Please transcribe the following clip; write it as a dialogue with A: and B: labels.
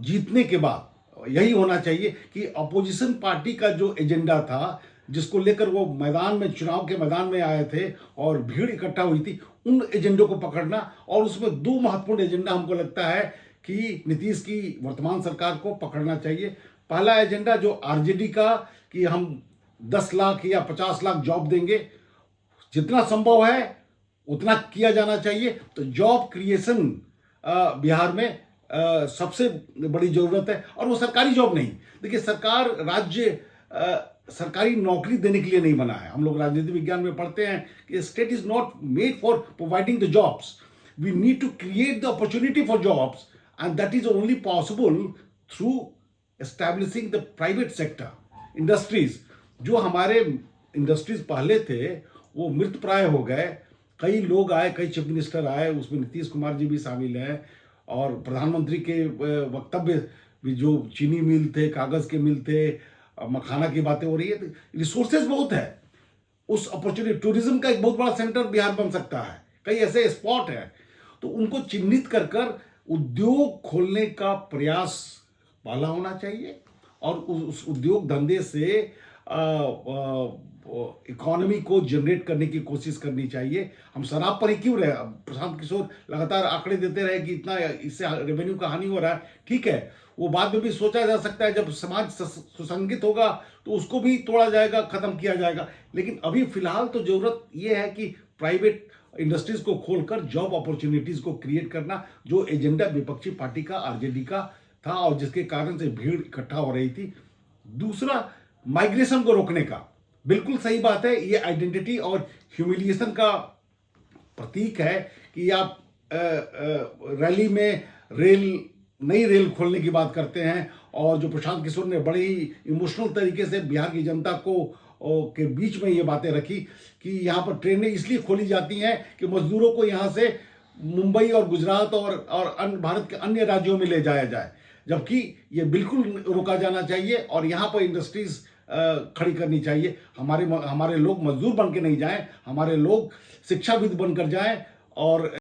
A: जीतने के बाद यही होना चाहिए कि अपोजिशन पार्टी का जो एजेंडा था, जिसको लेकर वो मैदान में, चुनाव के मैदान में आए थे और भीड़ इकट्ठा हुई थी, उन एजेंडों को पकड़ना। और उसमें दो महत्वपूर्ण एजेंडा हमको लगता है कि नीतीश की वर्तमान सरकार को पकड़ना चाहिए। पहला एजेंडा जो आरजेडी का, कि हम 10 लाख या 50 लाख जॉब देंगे, जितना संभव है उतना किया जाना चाहिए। तो जॉब क्रिएशन बिहार में सबसे बड़ी जरूरत है, और वो सरकारी जॉब नहीं। देखिए, सरकार राज्य सरकारी नौकरी देने के लिए नहीं बना है। हम लोग राजनीति विज्ञान में पढ़ते हैं कि state is not made for providing the jobs, we need to create the opportunity for jobs, and that is only possible through establishing the private sector industries. जो हमारे इंडस्ट्रीज पहले थे वो मृत प्राय हो गए। कई लोग आए, कई चीफ मिनिस्टर आए, उसमें नीतीश कुमार जी भी शामिल हैं, और प्रधानमंत्री के वक्तव्य भी, जो चीनी मिल थे, कागज के मिल थे, मखाना की बातें हो रही है, रिसोर्सेज बहुत है। उस अपॉर्चुनिटी, टूरिज्म का एक बहुत बड़ा सेंटर बिहार बन सकता है, कई ऐसे स्पॉट है। तो उनको चिन्हित कर कर उद्योग खोलने का प्रयास पहला होना चाहिए, और उस उद्योग धंधे से इकोनॉमी को जनरेट करने की कोशिश करनी चाहिए। हम शराब पर ही क्यों रहे? प्रशांत किशोर लगातार आंकड़े देते रहे कि इतना इससे रेवेन्यू का हानि हो रहा है। ठीक है, वो बाद में भी सोचा जा सकता है, जब समाज सुसंगत होगा तो उसको भी तोड़ा जाएगा, खत्म किया जाएगा। लेकिन अभी फिलहाल तो जरूरत यह है कि प्राइवेट इंडस्ट्रीज को खोलकर जॉब अपॉर्चुनिटीज को क्रिएट करना, जो एजेंडा विपक्षी पार्टी का, आरजेडी का था, और जिसके कारण से भीड़ इकट्ठा हो रही थी। दूसरा, माइग्रेशन को रोकने का। बिल्कुल सही बात है, ये आइडेंटिटी और ह्यूमिलिएशन का प्रतीक है कि आप रैली में नई रेल खोलने की बात करते हैं, और जो प्रशांत किशोर ने बड़े ही इमोशनल तरीके से बिहार की जनता को के बीच में ये बातें रखी कि यहाँ पर ट्रेनें इसलिए खोली जाती हैं कि मजदूरों को यहाँ से मुंबई और गुजरात और भारत के अन्य राज्यों में ले जाया जाए, जबकि ये बिल्कुल रोका जाना चाहिए, और यहाँ पर इंडस्ट्रीज खड़ी करनी चाहिए। हमारे लोग मजदूर बन के नहीं जाएं, हमारे लोग शिक्षाविद बनकर जाएं, और